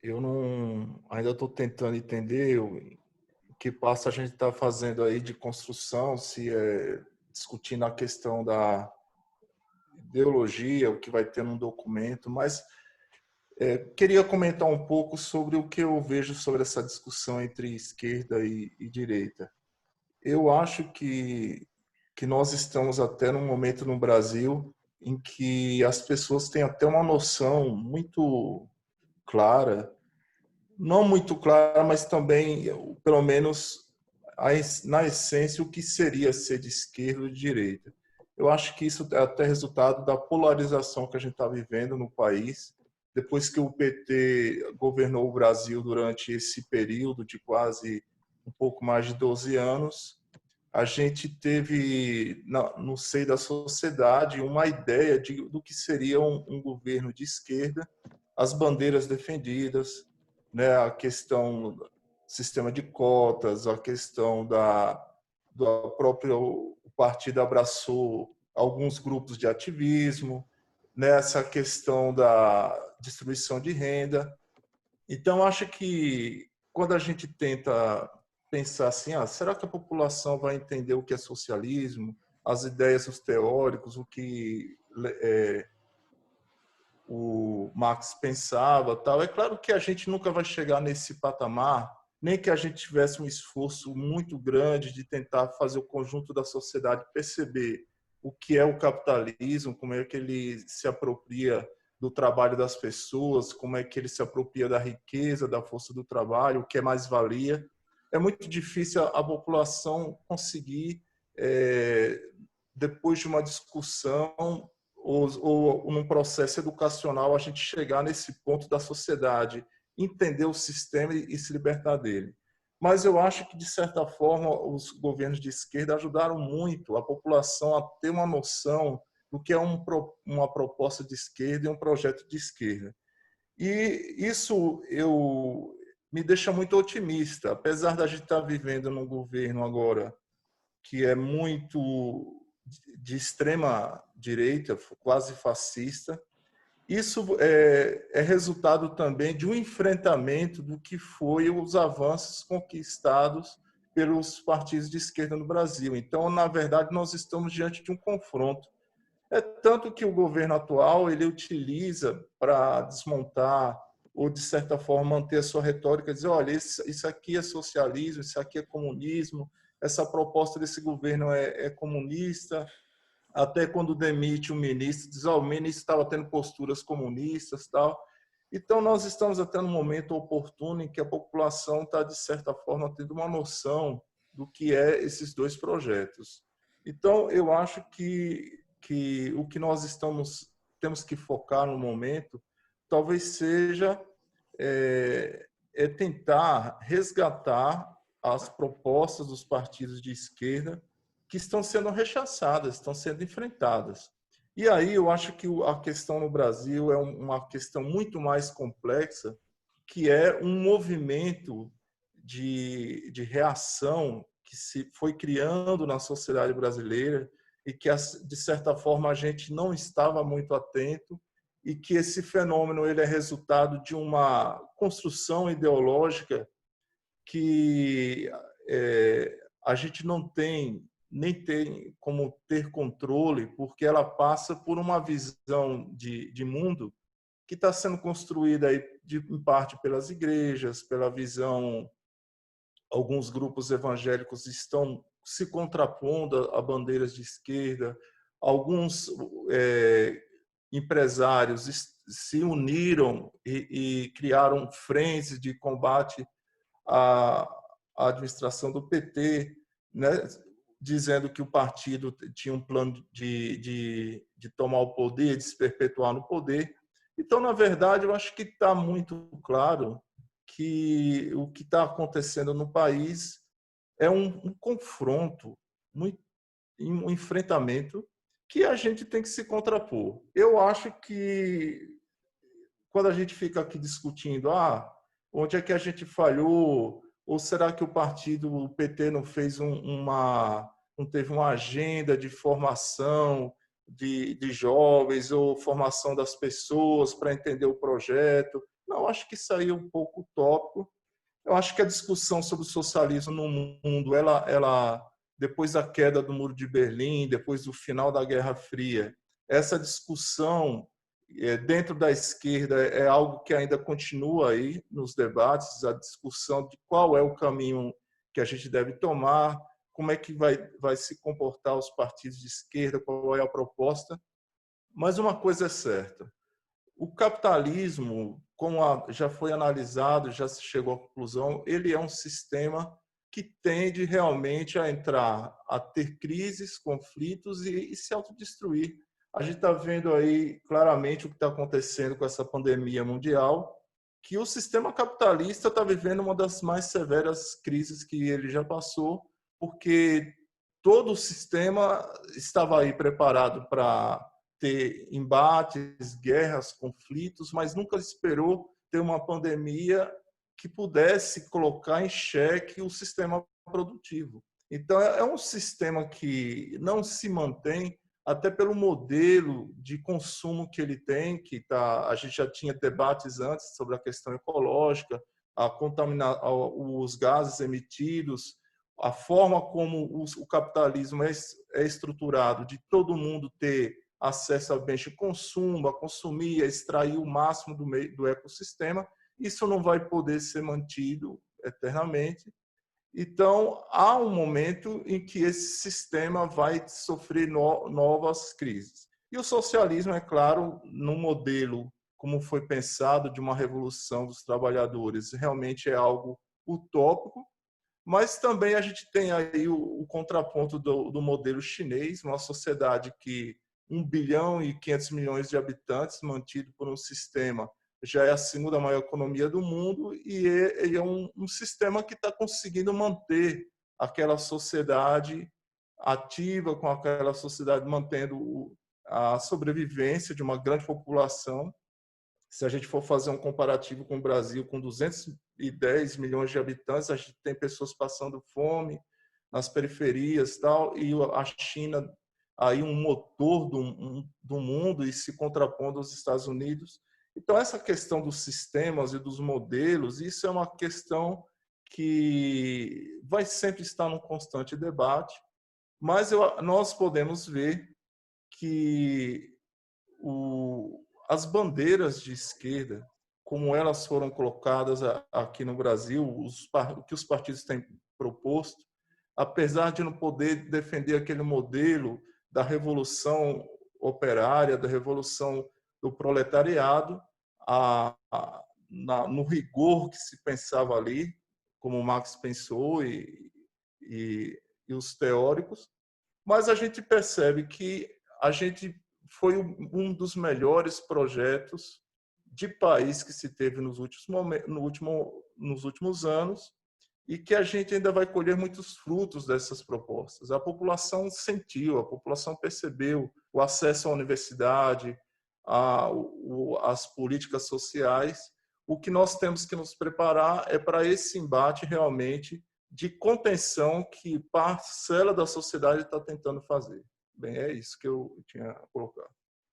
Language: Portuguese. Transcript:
eu não, ainda estou tentando entender o que passa a gente está fazendo aí de construção, se é discutindo a questão da ideologia, o que vai ter num documento, mas queria comentar um pouco sobre o que eu vejo sobre essa discussão entre esquerda e direita. Eu acho que nós estamos até num momento no Brasil em que as pessoas têm até uma noção muito clara, não muito clara, mas também, pelo menos, na essência, o que seria ser de esquerda ou de direita. Eu acho que isso é até resultado da polarização que a gente está vivendo no país, depois que o PT governou o Brasil durante esse período de quase um pouco mais de 12 anos, a gente teve, no seio da sociedade, uma ideia do que seria um governo de esquerda, as bandeiras defendidas, né, a questão do sistema de cotas, a questão do próprio o partido abraçou alguns grupos de ativismo, nessa questão da distribuição de renda. Então, acho que quando a gente tenta pensar assim, será que a população vai entender o que é socialismo, as ideias dos teóricos, o que o Marx pensava, tal? É claro que a gente nunca vai chegar nesse patamar, nem que a gente tivesse um esforço muito grande de tentar fazer o conjunto da sociedade perceber o que é o capitalismo, como é que ele se apropria do trabalho das pessoas, como é que ele se apropria da riqueza, da força do trabalho, o que é mais-valia. É muito difícil a população conseguir, depois de uma discussão ou num processo educacional, a gente chegar nesse ponto da sociedade, entender o sistema e se libertar dele. Mas eu acho que, de certa forma, os governos de esquerda ajudaram muito a população a ter uma noção do que é uma proposta de esquerda e um projeto de esquerda. E isso me deixa muito otimista, apesar da gente estar vivendo num governo agora que é muito de extrema direita, quase fascista. Isso é resultado também de um enfrentamento do que foi os avanços conquistados pelos partidos de esquerda no Brasil. Então, na verdade, nós estamos diante de um confronto. É tanto que o governo atual ele utiliza para desmontar ou, de certa forma, manter a sua retórica, dizer, olha, isso aqui é socialismo, isso aqui é comunismo, essa proposta desse governo é comunista, até quando demite um ministro, diz, o ministro estava tendo posturas comunistas, tal. Então, nós estamos até no momento oportuno em que a população está, de certa forma, tendo uma noção do que é esses dois projetos. Então, eu acho que o que nós temos que focar no momento talvez seja tentar resgatar as propostas dos partidos de esquerda que estão sendo rechaçadas, estão sendo enfrentadas. E aí eu acho que a questão no Brasil é uma questão muito mais complexa, que é um movimento de reação que se foi criando na sociedade brasileira e que, de certa forma, a gente não estava muito atento e que esse fenômeno ele é resultado de uma construção ideológica que a gente não tem nem tem como ter controle, porque ela passa por uma visão de mundo que está sendo construída aí em parte pelas igrejas, pela visão, alguns grupos evangélicos estão se contrapondo a bandeiras de esquerda, alguns empresários se uniram e criaram frentes de combate à administração do PT, né, dizendo que o partido tinha um plano de tomar o poder, de se perpetuar no poder. Então, na verdade, eu acho que está muito claro que o que está acontecendo no país é um confronto, um enfrentamento que a gente tem que se contrapor. Eu acho que quando a gente fica aqui discutindo, onde é que a gente falhou, ou será que o partido, o PT, não fez não teve uma agenda de formação de jovens ou formação das pessoas para entender o projeto? Não, acho que isso aí é um pouco utópico. Eu acho que a discussão sobre o socialismo no mundo, depois da queda do Muro de Berlim, depois do final da Guerra Fria, essa discussão dentro da esquerda é algo que ainda continua aí nos debates, a discussão de qual é o caminho que a gente deve tomar, como é que vai se comportar os partidos de esquerda, qual é a proposta. Mas uma coisa é certa, o capitalismo, como já foi analisado, já se chegou à conclusão, ele é um sistema que tende realmente a entrar, a ter crises, conflitos e se autodestruir. A gente está vendo aí claramente o que está acontecendo com essa pandemia mundial, que o sistema capitalista está vivendo uma das mais severas crises que ele já passou, porque todo o sistema estava aí preparado para ter embates, guerras, conflitos, mas nunca esperou ter uma pandemia que pudesse colocar em xeque o sistema produtivo. Então, é um sistema que não se mantém, até pelo modelo de consumo que ele tem, que a gente já tinha debates antes sobre a questão ecológica, os gases emitidos, a forma como o capitalismo é estruturado, de todo mundo ter acesso a bens de consumo, a consumir, a extrair o máximo do ecossistema, isso não vai poder ser mantido eternamente. Então, há um momento em que esse sistema vai sofrer novas crises. E o socialismo, é claro, no modelo como foi pensado de uma revolução dos trabalhadores, realmente é algo utópico, mas também a gente tem aí o contraponto do modelo chinês, uma sociedade que 1 bilhão e 500 milhões de habitantes, mantido por um sistema, já é a segunda maior economia do mundo e é um sistema que está conseguindo manter aquela sociedade ativa, com aquela sociedade mantendo a sobrevivência de uma grande população. Se a gente for fazer um comparativo com o Brasil, com 210 milhões de habitantes, a gente tem pessoas passando fome nas periferias tal, e a China, aí um motor do mundo e se contrapondo aos Estados Unidos. Então, essa questão dos sistemas e dos modelos, isso é uma questão que vai sempre estar num constante debate, mas nós podemos ver que as bandeiras de esquerda, como elas foram colocadas aqui no Brasil, o que os partidos têm proposto, apesar de não poder defender aquele modelo da revolução operária, da revolução do proletariado, no rigor que se pensava ali, como Marx pensou e os teóricos, mas a gente percebe que a gente foi um dos melhores projetos de país que se teve nos últimos anos e que a gente ainda vai colher muitos frutos dessas propostas. A população sentiu, a população percebeu o acesso à universidade, às políticas sociais. O que nós temos que nos preparar é para esse embate realmente de contenção que parcela da sociedade está tentando fazer. Bem, é isso que eu tinha colocado.